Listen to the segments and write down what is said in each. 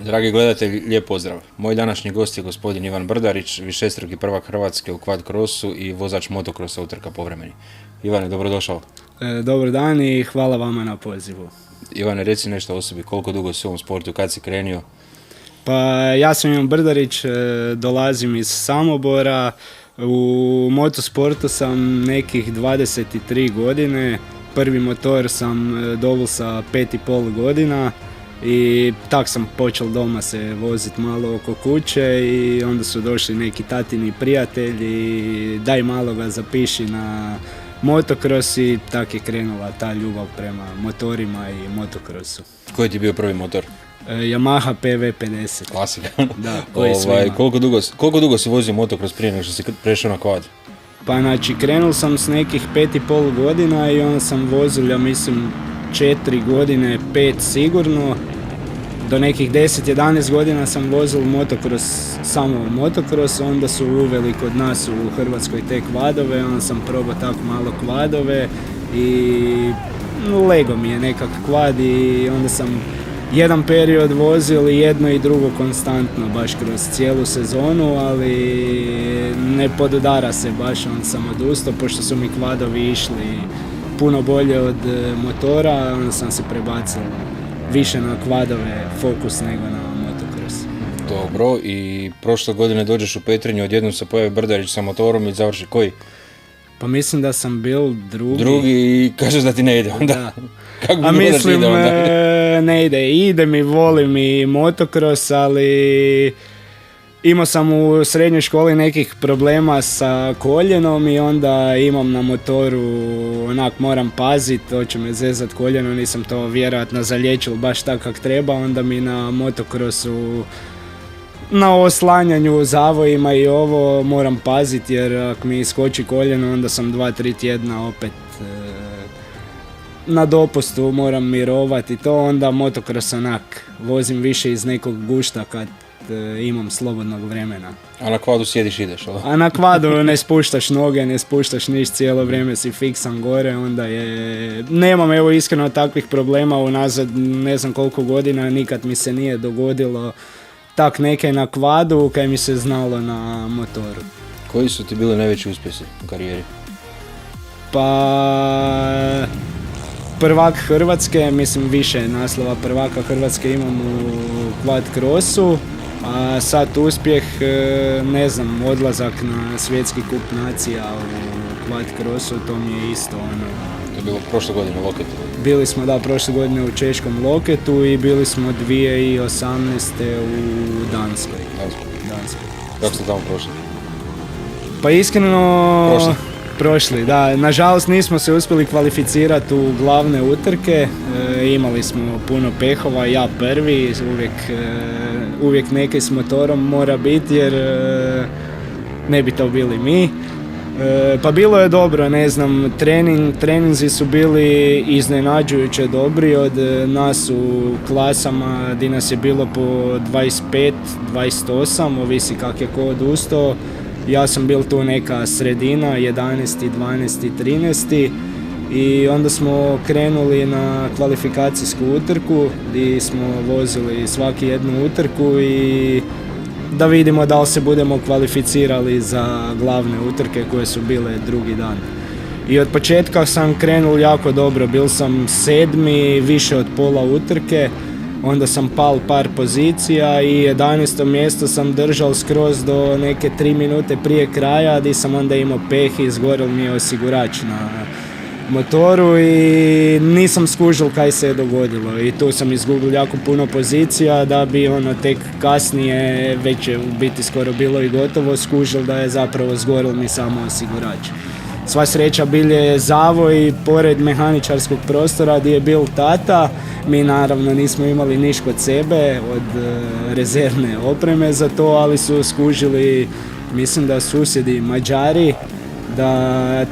Dragi gledatelji, lijep pozdrav. Moj današnji gost je gospodin Ivan Brdarić, višestruki prvak Hrvatske u quad crossu i vozač motocrossa utrka povremeni. Ivane, dobrodošao. Dobar dan i hvala vama na pozivu. Ivane, reci nešto o sebi, koliko dugo si u ovom sportu, kad si krenio? Pa ja sam Ivan Brdarić, dolazim iz Samobora, u motosportu sam nekih 23 godine, prvi motor sam doveo sa 5,5 godina i tak sam počeo doma se voziti malo oko kuće i onda su došli neki tatini prijatelji, daj malo ga zapiši na motocross i tak je krenula ta ljubav prema motorima i motocrossu. Koji ti je bio prvi motor? Yamaha PV50. Klasika. Da, koji svima. Koliko dugo si vozio motocross prije nego što si prešao na quad? Pa znači, krenuo sam s nekih 5,5 godina i onda sam vozil, ja mislim, 4 godine, 5 sigurno. Do nekih 10-11 godina sam vozil motocross, samo motocross, onda su uveli kod nas u Hrvatskoj te kvadove, onda sam probao tako malo kvadove i lego mi je nekak kvad i onda sam jedan period vozil i jedno i drugo konstantno, baš kroz cijelu sezonu, ali ne podudara se baš, onda sam odustao, pošto su mi kvadovi išli puno bolje od motora, onda sam se prebacio više na kvadove fokus nego na motocross. Dobro, i prošle godine dođeš u Petrinju, odjednom se pojavi Brdarić sa motorom i završi koji? Pa mislim da sam bil Drugi i kažeš da ti ne ide onda. Da. Kako bi A bilo mislim, da ti ide onda? ne ide, idem i volim i motocross, ali imao sam u srednjoj školi nekih problema sa koljenom i onda imam na motoru, onak moram paziti, hoće me zezat koljeno, nisam to vjerojatno zaliječil baš tako kak treba, onda mi na motocrossu na oslanjanju, zavojima i ovo moram paziti jer ako mi iskoči koljeno onda sam 2-3 tjedna opet na dopustu, moram mirovati i to, onda motocross onak vozim više iz nekog gušta kad imam slobodnog vremena. A na kvadu sjediš ideš, ali? A na kvadu ne spuštaš noge, ne spuštaš niš, cijelo vrijeme si fiksan gore, onda je... Nemam evo iskreno takvih problema unazad ne znam koliko godina, nikad mi se nije dogodilo tak neke na kvadu kaj mi se znalo na motoru. Koji su ti bili najveći uspjesi u karijeri? Pa... Prvak Hrvatske, mislim više naslova prvaka Hrvatske imam u quad crossu, a sad uspjeh, ne znam, odlazak na svjetski kup nacija u quad crossu, to mi je isto ono... To je bilo prošle godine u Loketu. Bili smo prošle godine u češkom Loketu i bili smo 2018. u Danskoj. Kako ste tamo prošli? Pa iskreno... Prošli, da. Nažalost nismo se uspjeli kvalificirati u glavne utrke, imali smo puno pehova, ja prvi, uvijek neki s motorom mora biti jer ne bi to bili mi. Pa bilo je dobro, ne znam, treninzi su bili iznenađujuće dobri od nas u klasama gdje nas je bilo po 25, 28, ovisi kak je ko odustao. Ja sam bil tu neka sredina, 11, 12, 13 i onda smo krenuli na kvalifikacijsku utrku gdje smo vozili svaki jednu utrku i da vidimo da li se budemo kvalificirali za glavne utrke koje su bile drugi dan. I od početka sam krenul jako dobro, bil sam 7, više od pola utrke. Onda sam pal par pozicija i 11. mjesto sam držao skroz do neke 3 minute prije kraja, gdje sam onda imao peh i izgoril mi je osigurač na motoru i nisam skužil kaj se je dogodilo i tu sam izgubil jako puno pozicija da bi tek kasnije, već je u biti skoro bilo i gotovo, skužil da je zapravo zgoril mi samo osigurač. Sva sreća bil je zavoj pored mehaničarskog prostora gdje je bil tata. Mi naravno nismo imali niš kod sebe od rezervne opreme za to, ali su skužili, mislim da susjedi Mađari, da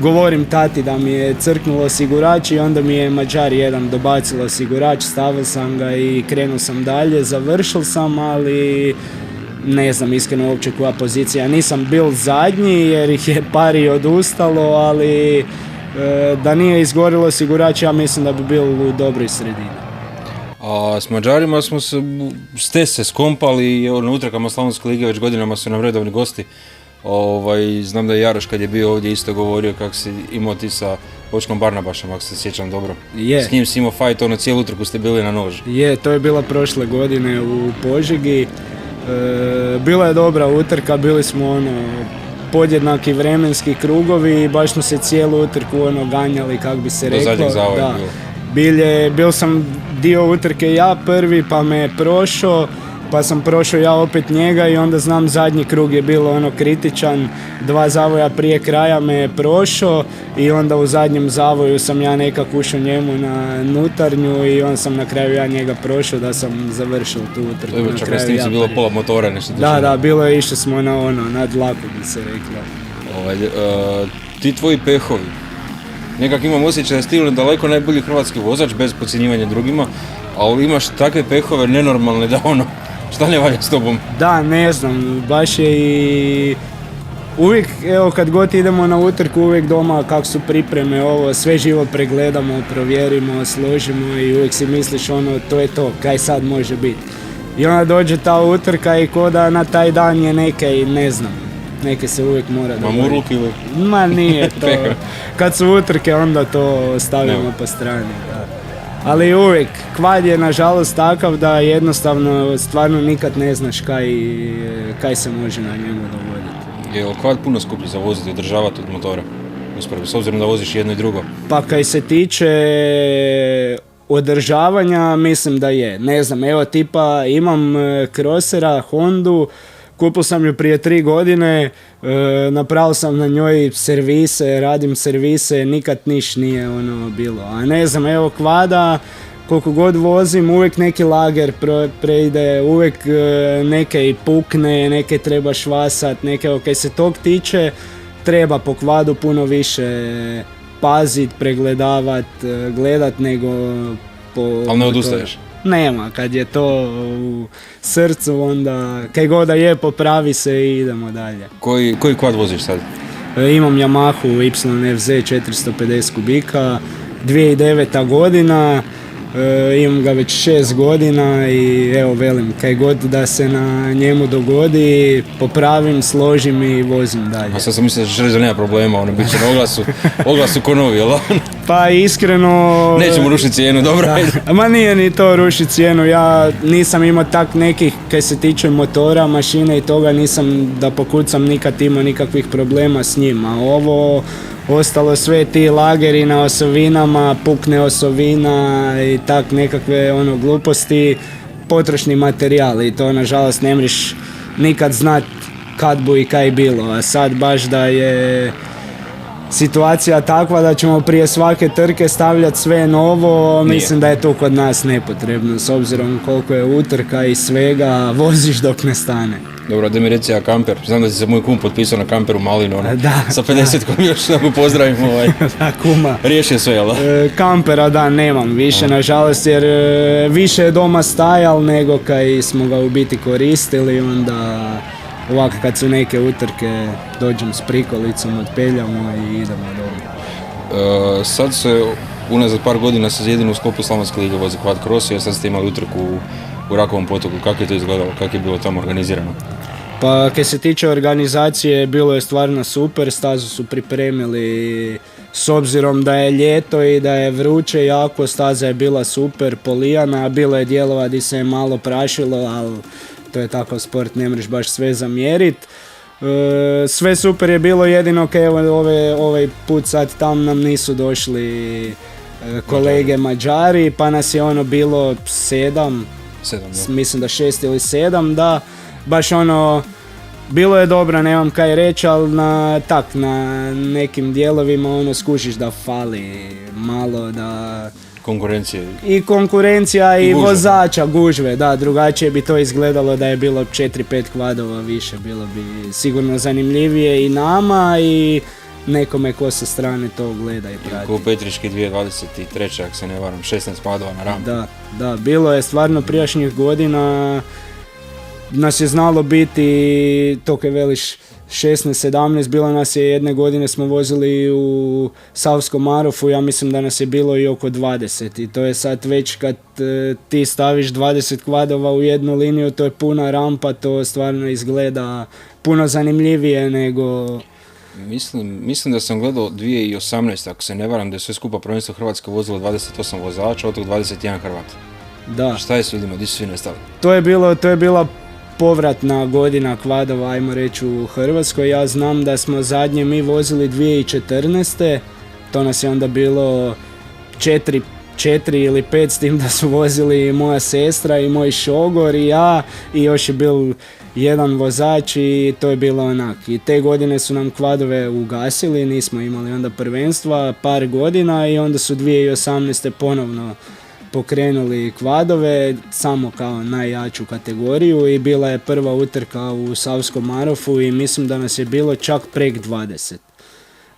govorim tati da mi je crknulo osigurač i onda mi je Mađar jedan dobacilo osigurač, stavio sam ga i krenuo sam dalje, završil sam, ali ne znam iskreno uopće koja pozicija. Nisam bil zadnji jer ih je pari odustalo, ali da nije izgorilo osigurač, ja mislim da bi bil u dobroj sredini. A s Mađarima smo se skompali i na utrkama Slavonske lige već godinama su nam redovni gosti. Znam da je Jaroš kad je bio ovdje isto govorio kako si imao ti sa Bočkom Barnabašem, ako se sjećam dobro. Je. S njim si imao fight, cijelu utrku ste bili na nož. Je, to je bila prošle godine u Požegi. Bila je dobra utrka, bili smo podjednaki vremenski krugovi i baš smo se cijelu utrku ganjali, kako bi se reklo. Do zadnjeg zavoja bilo. Bil sam dio utrke ja prvi, pa me je prošao, pa sam prošao ja opet njega i onda znam zadnji krug je bilo kritičan, 2 zavoja prije kraja me je prošao i onda u zadnjem zavoju sam ja nekako ušao njemu na nutarnju i on sam na kraju ja njega prošao da sam završio tu utrku. Čak na snimci bilo pola motora nešto. Da, bilo je, išli smo na dlaku bi se reklo. Ti tvoji pehovi, nekak imam osjećaj da si ti daleko najbolji hrvatski vozač bez podcjenjivanja drugima, ali imaš takve pehove nenormalne da šta ne valja s tobom? Da, ne znam, baš je i uvijek, evo kad god idemo na utrku, uvijek doma kako su pripreme, sve živo pregledamo, provjerimo, složimo i uvijek si misliš to je to, kaj sad može biti. I onda dođe ta utrka i ko da na taj dan je neke, ne znam, neke se uvijek mora dogoditi. Mamurluk ili? Ma nije to, kad su utrke onda to stavimo po strani, da. Ali uvijek, kvad je nažalost takav da jednostavno stvarno nikad ne znaš kaj se može na njemu dogoditi. Je li kvad puno skuplji za voziti i održavati od motora? S obzirom da voziš jedno i drugo. Pa kaj se tiče održavanja, mislim da je. Ne znam, evo tipa imam Crossera, Hondu, kupio sam ju prije 3 godine, napravio sam na njoj servise, radim servise, nikad niš nije bilo. A ne znam, evo kvada, koliko god vozim, uvijek neki lager preide, uvijek neke i pukne, neke treba švasat, neke, kaj se tog tiče, treba po kvadu puno više pazit, pregledavat, gledat nego po... Ali ne odustaješ? Nema, kad je to u srcu, onda kaj god da je, popravi se i idemo dalje. Koji kvad voziš sad? Imam Yamahu YFZ 450 kubika, 2009. godina, imam ga već 6 godina i evo velim, kaj god da se na njemu dogodi, popravim, složim i vozim dalje. A sad sam mislio da ćeš reći da nema problema, bit će na oglasu ko novi, jel? Pa iskreno... Nećemo rušiti cijenu, dobro? Ma nije ni to rušiti cijenu, ja nisam imao tak nekih, kaj se tiče motora, mašine i toga, nisam da pokucam nikad imao nikakvih problema s njim, a ovo... Ostalo sve ti lageri na osovinama, pukne osovina i tak nekakve gluposti, potrošni materijal i to nažalost ne mriš nikad znat kad bu i kaj bilo, a sad baš da je situacija takva da ćemo prije svake trke stavljati sve novo, mislim da je to kod nas nepotrebno, s obzirom koliko je utrka i svega, voziš dok ne stane. Dobro, da mi reci, a kamper, znam da si se moj kum potpisao na kamperu Malinu, sa 50-kom još da mu pozdravim. Da, kuma. Riješio sve, jel? Kampera da, nemam više, nažalost, jer više je doma stajal nego kaj smo ga u biti koristili, onda ovako kad su neke utrke dođem s prikolicom, otpeljamo i idemo doma. Sad se unazad par godina se jedino u sklopu Slavonske lige vozi quad cross, jer sad ste imali utrku u Rakovom potoku. Kako je to izgledalo? Kako je bilo tamo organizirano? Pa, kad se tiče organizacije, bilo je stvarno super, stazu su pripremili s obzirom da je ljeto i da je vruće jako, staza je bila super, polijana, bilo je dijelova gdje se je malo prašilo, ali to je takav sport, ne mreš baš sve zamjerit. Sve super je bilo, jedino ovaj put sad tam nam nisu došli kolege Mađari, pa nas je bilo 7, mislim da 6 ili 7, da, baš bilo je dobro, nemam kaj reći, ali na nekim dijelovima skušiš da fali malo, da... Konkurencija i vozača, gužve, da, drugačije bi to izgledalo da je bilo 4-5 kvadova više, bilo bi sigurno zanimljivije i nama i nekome ko sa strane to gleda i prati. Ko Petriški 2023. ako se ne varam, 16 kvadova na rampu. Da, bilo je stvarno prijašnjih godina, nas je znalo biti, to kaj veliš, 16-17, bilo nas je jedne godine smo vozili u Savskom Marofu, ja mislim da nas je bilo i oko 20 i to je sad već kad ti staviš 20 kvadova u jednu liniju, to je puna rampa, to stvarno izgleda puno zanimljivije nego... Mislim da sam gledao 2018, ako se ne varam, da je sve skupa prvenstvo Hrvatske vozilo 28 vozača, od tog 21 Hrvat. Da. Šta je s ljudima, di su svi nestali? To je bila povratna godina kvadova, ajmo reći, u Hrvatskoj. Ja znam da smo zadnje mi vozili 2014. To nas je onda bilo 4 ili 5, s tim da su vozili moja sestra i moj šogor i ja i još je bil jedan vozač i to je bilo onak. I te godine su nam kvadove ugasili, nismo imali onda prvenstva par godina i onda su 2018. ponovno pokrenuli kvadove, samo kao najjaču kategoriju i bila je prva utrka u Savskom Marofu i mislim da nas je bilo čak prek 20.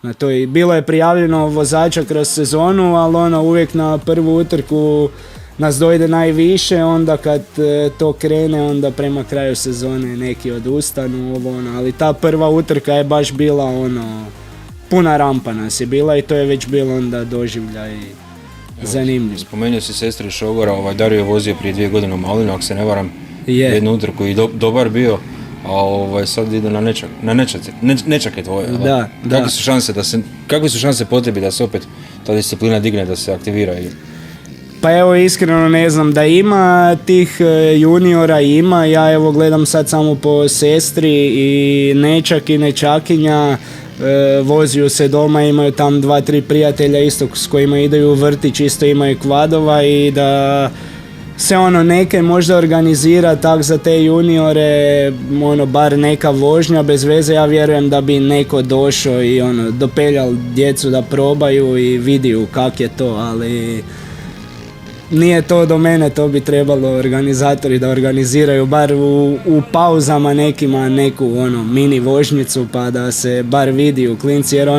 Na to je, bilo je prijavljeno vozača kroz sezonu, ali uvijek na prvu utrku nas dojde najviše, onda kad to krene, onda prema kraju sezone neki odustanu, ali ta prva utrka je baš bila puna rampa nas je bila i to je već bilo onda doživljaj zanimljiv. Spomenuo si sestri Šogora, Dario je vozio prije 2 godine u Malinu, ako se ne varam, jednu utrku i dobar bio, a sad ide na nečake tvoje. Da. Kakve su šanse po tebi da se opet ta disciplina digne, da se aktivira? Pa evo, iskreno ne znam, da ima tih juniora, ja evo gledam sad samo po sestri i nečak i nečakinja, voziju se doma, imaju tam 2-3 prijatelja isto s kojima idaju u vrtić, isto imaju kvadova i da se neke možda organizira tak za te juniore, bar neka vožnja bez veze, ja vjerujem da bi neko došao i dopeljal djecu da probaju i vidiju kak je to, ali nije to do mene, to bi trebalo organizatori da organiziraju bar u pauzama nekima neku mini vožnjicu pa da se bar vidi u klinci, jer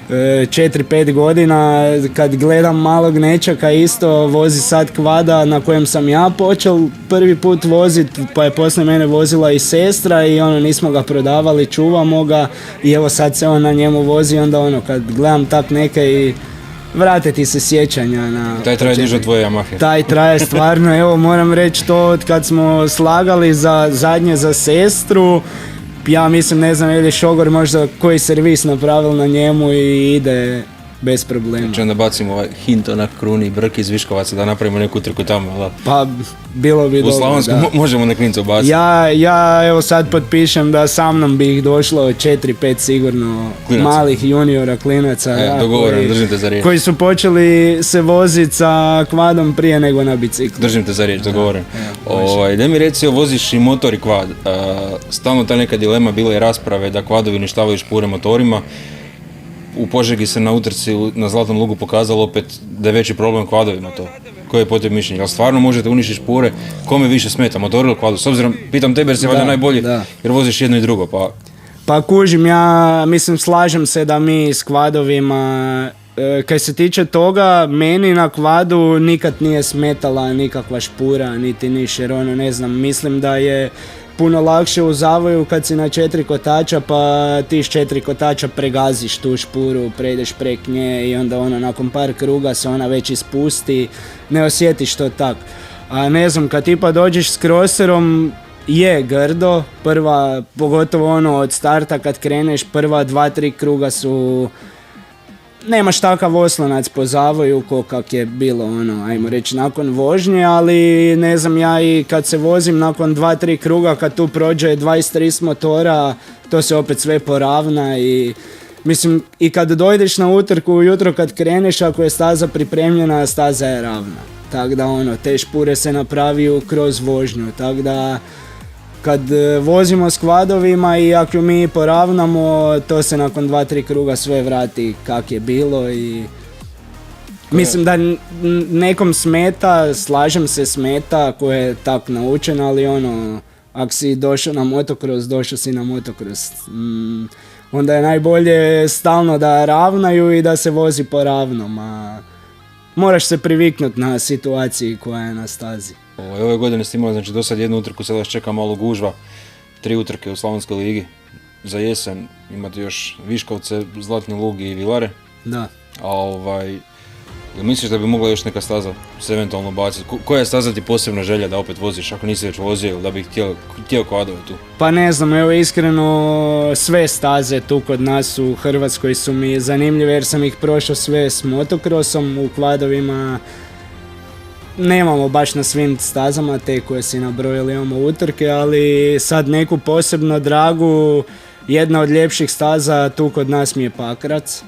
4-5 godina kad gledam malog nečaka isto vozi sad kvada na kojem sam ja počel prvi put vozit, pa je poslije mene vozila i sestra i nismo ga prodavali, čuvamo ga i evo sad se on na njemu vozi, onda kad gledam tak neke i vrate ti se sjećanja na... Taj traje duže tvoje Yamahe. Taj traje stvarno, evo moram reći to od kad smo slagali zadnje za sestru, ja mislim, ne znam, je li šogor možda koji servis napravil na njemu i ide bez problema. Znači onda bacimo hint onak Kruni i Brki iz Viškovaca da napravimo neku utrku tamo, ali... Pa, bilo bi dobro, u Slavonsku možemo na klincu baciti. Ja evo sad potpišem da sa mnom bi ih došlo 4-5 sigurno klinaca. Malih juniora, klinaca. Dogovorim, držim te za riječ. Koji su počeli se voziti sa kvadom prije nego na biciklu. Držim te za riječ, dogovorim. Da mi reci, voziš i motor i kvad. Stalno ta neka dilema, bila je rasprave da kvadovi uništavaju špure motorima. U Požegi se na utrci na Zlatnom lugu pokazalo opet da je veći problem kvadovima to. Koje je po tebi mišljenje? Jel stvarno možete uništiti špure? Kome više smeta, motor ili kvadu? S obzirom, pitam tebe jer si valjda najbolji, jer voziš jedno i drugo, pa... Pa kužim, ja mislim slažem se da mi s kvadovima, kaj se tiče toga, meni na kvadu nikad nije smetala nikakva špura, niti niš, jer ne znam, mislim da je puno lakše u zavoju kad si na 4 kotača pa ti s 4 kotača pregaziš tu špuru, prejdeš prek nje i onda nakon par kruga se ona već ispusti, ne osjetiš to tak. A ne znam, kad ti pa dođeš s crosserom je grdo, pogotovo od starta kad kreneš, prva 2-3 kruga su... Nemaš takav oslonac po zavoju ko kak je bilo ajmo reći nakon vožnje, ali ne znam, ja i kad se vozim nakon 2-3 kruga, kad tu prođe 20-30 motora, to se opet sve poravna i mislim i kad dojdeš na utrku ujutro kad kreneš, ako je staza pripremljena, staza je ravna. Tako da te špure se napraviju kroz vožnju, tako da kad vozimo s kvadovima i ako mi poravnamo, to se nakon 2-3 kruga sve vrati kak je bilo i mislim da nekom smeta, slažem se, smeta ko je tak naučen, ali ako si došao na motocross, došao si na motocross. Onda je najbolje stalno da ravnaju i da se vozi po ravnom, a moraš se priviknuti na situaciji koja je na stazi. Ove godine ste imali, znači do sad jednu utrku, sada vas čeka malo gužva, 3 utrke u Slavonskoj ligi. za jesen imate još Viškovce, Zlatni Lug i Vilare. Da. A jel misliš da bi mogla još neka staza se eventualno baciti? Koja je staza ti posebna želja da opet voziš, ako nisi već vozio ili da bi htio kvadove tu? Pa ne znam, evo iskreno sve staze tu kod nas u Hrvatskoj su mi zanimljive jer sam ih prošao sve s motokrosom, u kvadovima nemamo baš na svim stazama te koje si nabrojili, imamo utrke, ali sad neku posebno dragu, jedna od ljepših staza tu kod nas mi je Pakrac.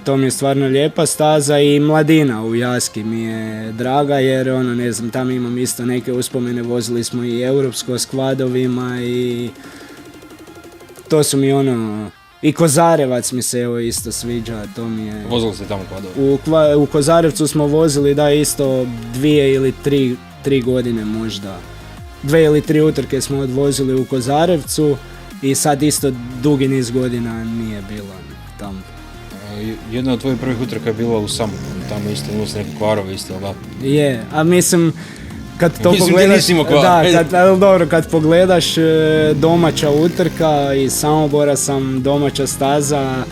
To mi je stvarno lijepa staza i Mladina u Jaski mi je draga jer ne znam, tamo imam isto neke uspomene, vozili smo i europsko s kvadovima i to su mi i Kozarevac mi se evo isto sviđa, to mi je... Vozili ste tamo kvadove? U Kozarevcu smo vozili da isto 2 ili 3 godine možda. 2 ili 3 utrke smo odvozili u Kozarevcu i sad isto dugi niz godina nije bilo tamo. Jedna od tvojih prvih utrka je bila u Samoboru, tamo isto imao se neke kvarove isto, da? Je, a mislim, kad to mislim pogledaš, nisi imao kvar. Kad pogledaš domaća utrka iz Samobora sam domaća staza,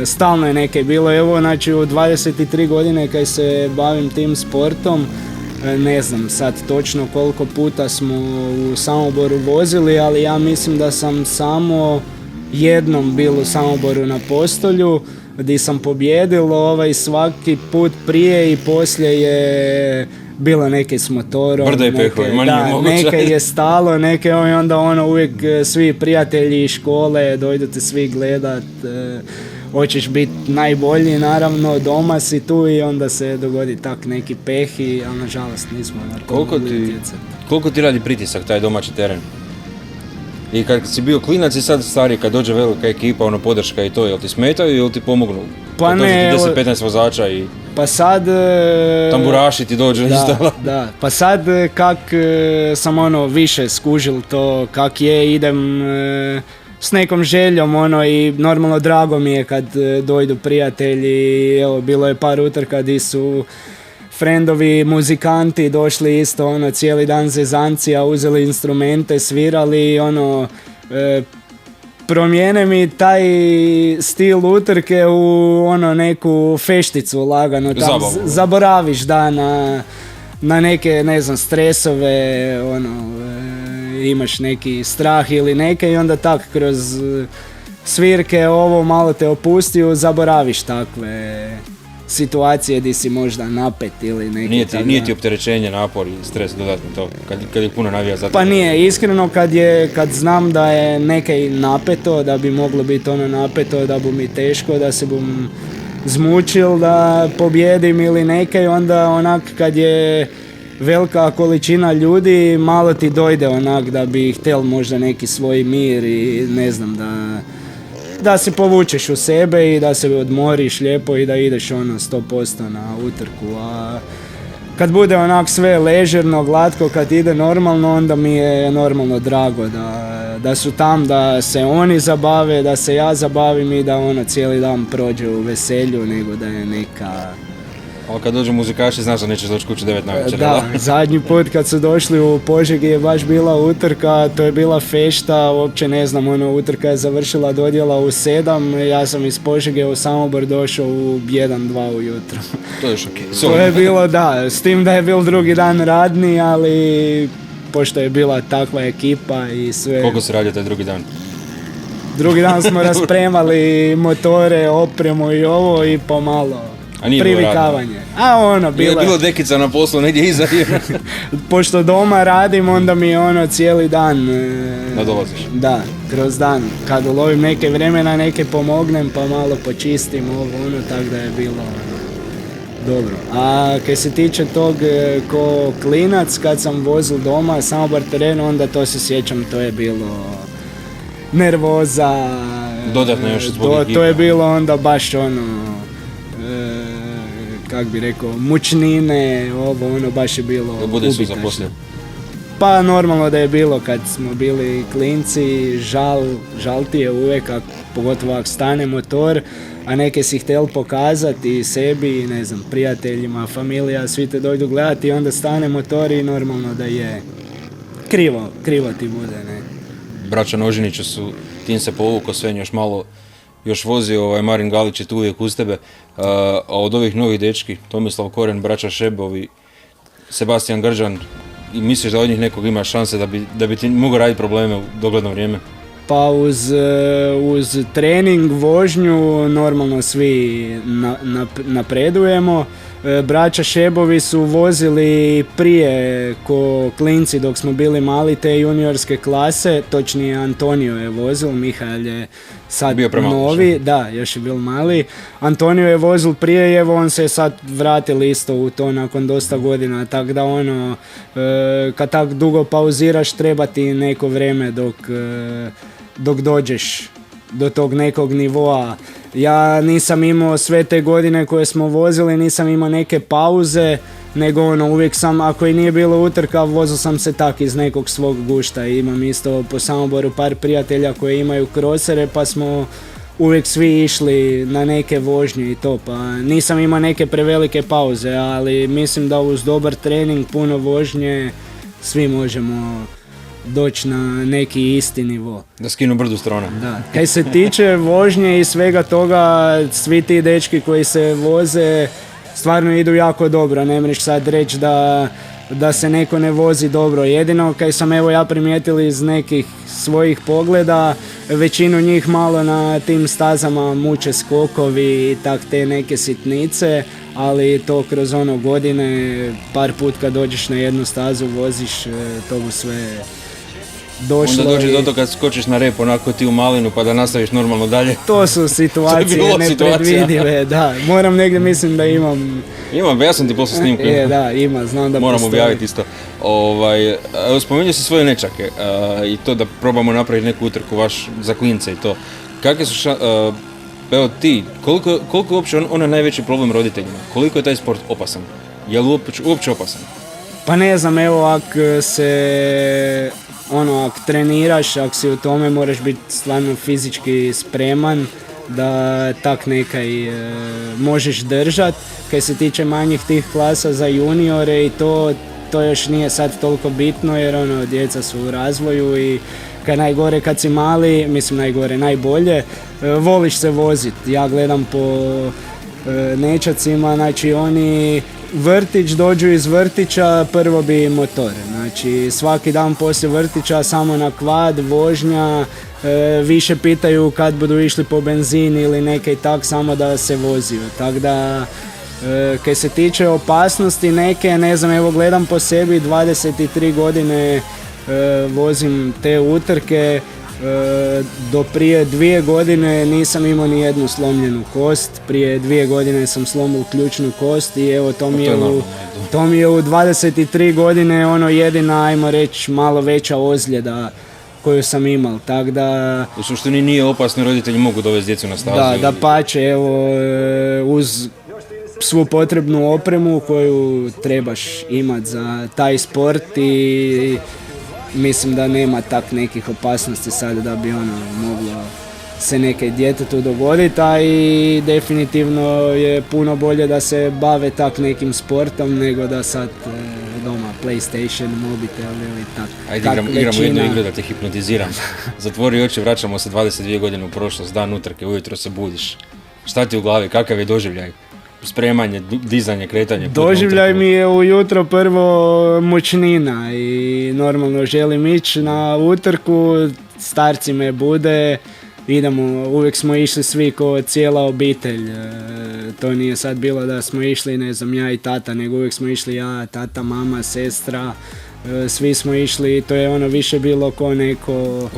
stalno je neke bilo, evo znači u 23 godine kad se bavim tim sportom, ne znam sad točno koliko puta smo u Samoboru vozili, ali ja mislim da sam samo jednom bil u Samoboru na postolju gdje sam pobjedil, svaki put prije i poslije je bilo neke s motorom, brdo i pehovi, neke je stalo, neke i onda uvijek svi prijatelji iz škole dođu te svi gledat, hoćeš biti najbolji, naravno doma si tu i onda se dogodi tak neki pehi, ali nažalost nismo na to mogli utjecati. Koliko ti radi pritisak taj domaći teren? I kad si bio klinac i sad stariji, kad dođe velika ekipa, podrška i to, jel ti smetaju ili ti pomognu? Pa ne, 10-15 vozača i... Pa sad... Tamburaši ti dođu isto. Da, pa sad kak sam više skužil to, kak je, idem s nekom željom i normalno drago mi je kad dojdu prijatelji, evo bilo je par utrka di su frendovi, muzikanti došli isto, cijeli dan zezancija, uzeli instrumente, svirali, promijene mi taj stil utrke u neku fešticu lagano, tam zaboraviš na neke, ne znam, stresove, imaš neki strah ili neke i onda tak kroz svirke malo te opustiju, zaboraviš takve situacije gdje si možda napet ili neki... Nije ti opterećenje, napor i stres dodatno to, kad je puno navija za to? Pa nije, iskreno kad znam da je nekaj napeto, da bi moglo biti napeto, da bu mi teško, da se bum zmučil, da pobjedim ili nekaj, onda kad je velika količina ljudi, malo ti dojde da bi htjel možda neki svoj mir i ne znam, da se povučeš u sebe i da se odmoriš lijepo i da ideš 100% na utrku, a kad bude sve ležerno, glatko, kad ide normalno, onda mi je normalno drago da su tam, da se oni zabave, da se ja zabavim i da cijeli dan prođe u veselju, nego da je neka... Ali kad dođu muzikaši, znaš da nećeš doći kući 9 navečer, da? Zadnji put kad su došli u Požegi je baš bila utrka, to je bila fešta, uopće ne znam, utrka je završila dodjela u 7, ja sam iz Požege u Samobor došao u 1-2 ujutro. To je šokaj. To je bilo, da, s tim da je bil drugi dan radni, ali pošto je bila takva ekipa i sve... Koliko se radio taj drugi dan? Drugi dan smo raspremali motore, opremu i pomalo... privikavanje. Bilo je bilo dekica na poslu negdje iza. Pošto doma radim, onda mi cijeli dan... Nadolaziš? Da, kroz dan. Kad ulovim neke vremena, neke pomognem, pa malo počistim tako da je bilo dobro. A kad se tiče tog ko klinac, kad sam vozil doma, Samobor teren, onda to se sjećam, to je bilo nervoza. Dodatno još zbog ekipa. To je bilo onda baš kak bi rekao, mučnine, baš je bilo ubitašno. Pa normalno da je bilo kad smo bili klinci, žal ti je uvijek, pogotovo ako stane motor, a neke si htjel pokazati sebi, ne znam, prijateljima, familija, svi te dojdu gledati i onda stane motor i normalno da je krivo ti bude, ne. braća Nožinića su, tim se povukao sve još malo, još vozi Marin Galić je tu uvijek uz tebe, a od ovih novih dečki, Tomislav Koren, braća Šebovi, Sebastian Grđan, i misliš da od njih nekog ima šanse da bi ti mogao raditi probleme u dogledno vrijeme? Pa uz trening, vožnju, normalno svi napredujemo. Braća Šebovi su vozili prije ko klinci dok smo bili mali te juniorske klase, točnije Antonio je vozil, Mihael je sad novi, da, još je bil mali. Antonio je vozil prije i evo on se je sad vratil isto u to nakon dosta godina, tako da kad tak dugo pauziraš treba ti neko vrijeme dok dođeš do tog nekog nivoa. Ja nisam imao sve te godine koje smo vozili, nisam imao neke pauze, nego uvijek sam, ako i nije bilo utrka, vozio sam se tak iz nekog svog gušta. Imam isto po Samoboru par prijatelja koji imaju krosere, pa smo uvijek svi išli na neke vožnje i to, pa nisam imao neke prevelike pauze, ali mislim da uz dobar trening, puno vožnje, svi možemo doći na neki isti nivo. Da skinu brdu strona. Da. Kaj se tiče vožnje i svega toga, svi ti dečki koji se voze stvarno idu jako dobro. Ne mreš sad reći da se neko ne vozi dobro. Jedino kaj sam evo ja primijetili iz nekih svojih pogleda, većinu njih malo na tim stazama muče skokovi i tak te neke sitnice, ali to kroz godine, par put kad dođeš na jednu stazu, voziš, to bu sve došlo. Onda dođe do toga kad skočiš na rep onako ti u malinu pa da nastaviš normalno dalje. To su situacije nepredvidive, da. Moram negdje, mislim da imam... Imam, ja sam ti poslao snimku. Da, ima, znam da moram postoji. objaviti isto. Spominjao si svoje nečake i to da probamo napraviti neku utrku vaš za klince i to. Kakve su evo ti, koliko uopće on je najveći problem roditeljima? Koliko je taj sport opasan? Je li uopće opasan? Pa ne znam, evo ako treniraš, ako si u tome, moraš biti stvarno fizički spreman da tak nekaj možeš držat. Kaj se tiče manjih tih klasa za juniore i to još nije sad toliko bitno jer djeca su u razvoju i najgore kad si mali, mislim najbolje, voliš se voziti. Ja gledam po nečacima, znači oni vrtić, dođu iz vrtića, prvo bi motor. Znači svaki dan poslije vrtića samo na kvad, vožnja, više pitaju kad budu išli po benzin ili neke tak, samo da se voziju. Tako da, kaj se tiče opasnosti neke, ne znam, evo gledam po sebi, 23 godine vozim te utrke, do prije 2 godine nisam imao ni jednu slomljenu kost, prije 2 godine sam slomio ključnu kost i evo to mi je u 23 godine jedina, ajmo reći, malo veća ozljeda koju sam imao, tako da... U suštini nije opasno, roditelji mogu dovesti djecu na stazu. Da pače, evo, uz svu potrebnu opremu koju trebaš imati za taj sport i mislim da nema tak nekih opasnosti sad da bi moglo se neke djetetu dogoditi, a i definitivno je puno bolje da se bave tak nekim sportom nego da sad doma PlayStation, mobitel ili tak. Ajde igramo jednu igru da te hipnotiziram. Zatvori oči, vraćamo se 22 godine u prošlost, dan utrke, ujutro se budiš. Šta ti u glavi, kakav je doživljaj? Spremanje, dizanje, kretanje. Doživljaj mi je ujutro prvo mučnina i normalno želim ići na utrku, starci me bude, idemo, uvijek smo išli svi ko cijela obitelj, to nije sad bilo da smo išli, ne znam, ja i tata, nego uvijek smo išli ja, tata, mama, sestra, svi smo išli i to je više bilo ko neko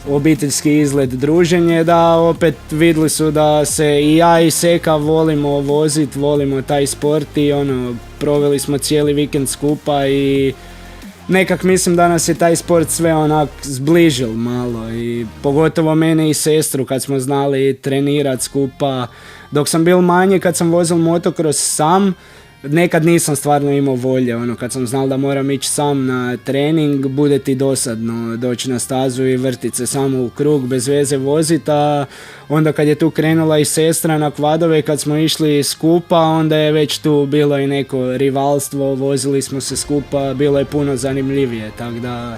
obiteljski izlet, druženje, da opet vidjeli su da se i ja i Seka volimo voziti, volimo taj sport i proveli smo cijeli vikend skupa i nekak mislim da nas je taj sport sve zbližil malo i pogotovo mene i sestru kad smo znali trenirati skupa. Dok sam bil manji, kad sam vozil motocross sam, nekad nisam stvarno imao volje, kad sam znal da moram ići sam na trening, bude ti dosadno doći na stazu i vrtit se samo u krug, bez veze voziti, a onda kad je tu krenula i sestra na kvadove, kad smo išli skupa, onda je već tu bilo i neko rivalstvo, vozili smo se skupa, bilo je puno zanimljivije, tako da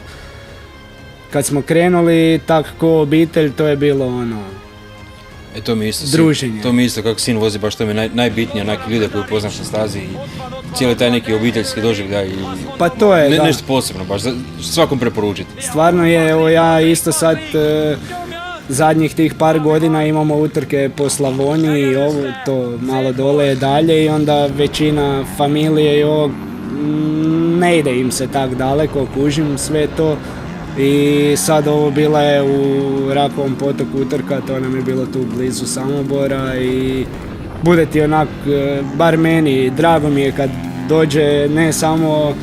kad smo krenuli tak ko obitelj, to je bilo ono, To mi isto, druženje. To mi isto kako sin vozi, baš to mi je najbitnije, neki ljude koji poznaš na stazi i cijeli taj neki obiteljski doživljaj i Pa to je, da. nešto posebno, baš svakom preporučiti. Stvarno je, evo ja isto sad zadnjih tih par godina imamo utrke po Slavoniji i ovo, to malo dole je dalje i onda većina familije i ovo ne ide im se tak daleko, kužim sve to. I sad ovo bila je u Rakovom potoku utrka, to nam je bilo tu blizu Samobora i bude ti onak, bar meni, drago mi je kad dođe ne samo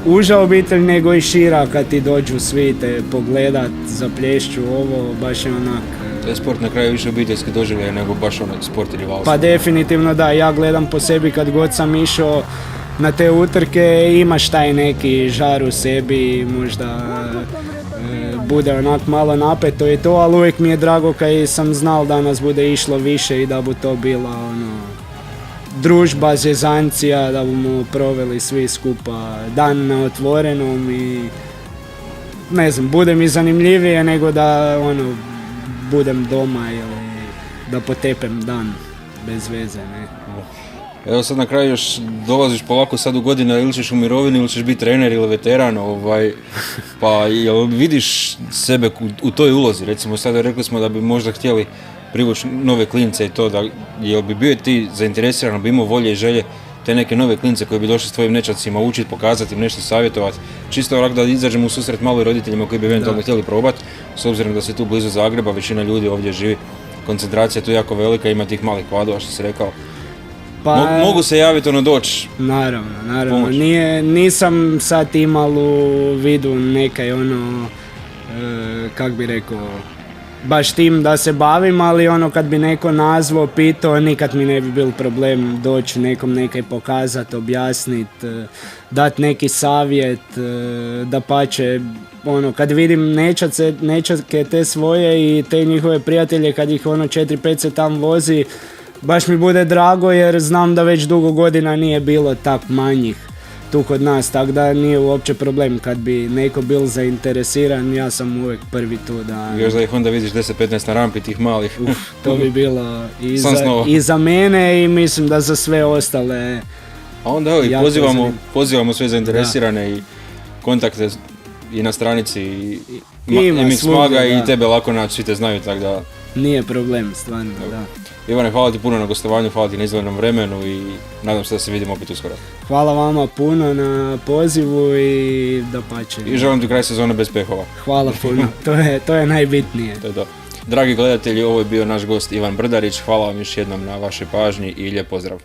uža obitelj, nego i šira kad ti dođu svi te pogledat, zaplješću ovo, baš je onak... To je sport na kraju više obiteljski doživljaj nego baš ono sport i rivalstvo. Pa definitivno da, ja gledam po sebi kad god sam išao na te utrke, imaš taj neki žar u sebi, možda bude onak malo napeto i to, ali uvijek mi je drago kad sam znal da nas bude išlo više i da bu to bila ono, družba, zezancija, da bomo proveli svi skupa dan na otvorenom i ne znam, bude mi zanimljivije nego da ono, budem doma ili da potepem dan bez veze, ne. Evo sad na kraju još dolaziš polako sad u godine, ili ćeš u mirovini ili ćeš biti trener ili veteran, pa jel vidiš sebe u toj ulozi, recimo sada rekli smo da bi možda htjeli privući nove klince i to, da, jel bi bio ti zainteresiran, bi imao volje i želje te neke nove klince koji bi došli s tvojim nečacima učiti, pokazati im nešto, savjetovati, čisto ovak da izađemo u susret malo i roditeljima koji bi eventualno htjeli probati, s obzirom da si tu blizu Zagreba, većina ljudi ovdje živi, koncentracija tu jako velika, ima tih malih kvadova što si rekao. Pa, mogu se javiti doći. Naravno. Nisam sad imal u vidu nekaj ono, kak bi rekao, baš tim da se bavim, ali ono kad bi neko nazvao, pitao, nikad mi ne bi bil problem doći nekom nekaj pokazat, objasnit, dat neki savjet, dapače, ono, kad vidim nečake te svoje i te njihove prijatelje, kad ih ono 4-5 se tam vozi, baš mi bude drago jer znam da već dugo godina nije bilo tak manjih tu kod nas, tako da nije uopće problem. Kad bi neko bil zainteresiran, ja sam uvijek prvi tu da... Još da ih onda vidiš 10-15 na rampi tih malih. To bi bilo i za mene i mislim da za sve ostale. A onda evo i pozivamo sve zainteresirane i kontakte i na stranici i MX Maga i tebe lako naći, svi te znaju, tako da... Nije problem, stvarno, da. Ivane, hvala ti puno na gostovanju, hvala ti na izdvojenom vremenu i nadam se da se vidimo opet uskoro. Hvala vama puno na pozivu i dapače. I želim ti kraj sezone bez pehova. Hvala puno, to je najbitnije. To je to. Dragi gledatelji, ovo je bio naš gost Ivan Brdarić, hvala vam još jednom na vašoj pažnji i lijep pozdrav.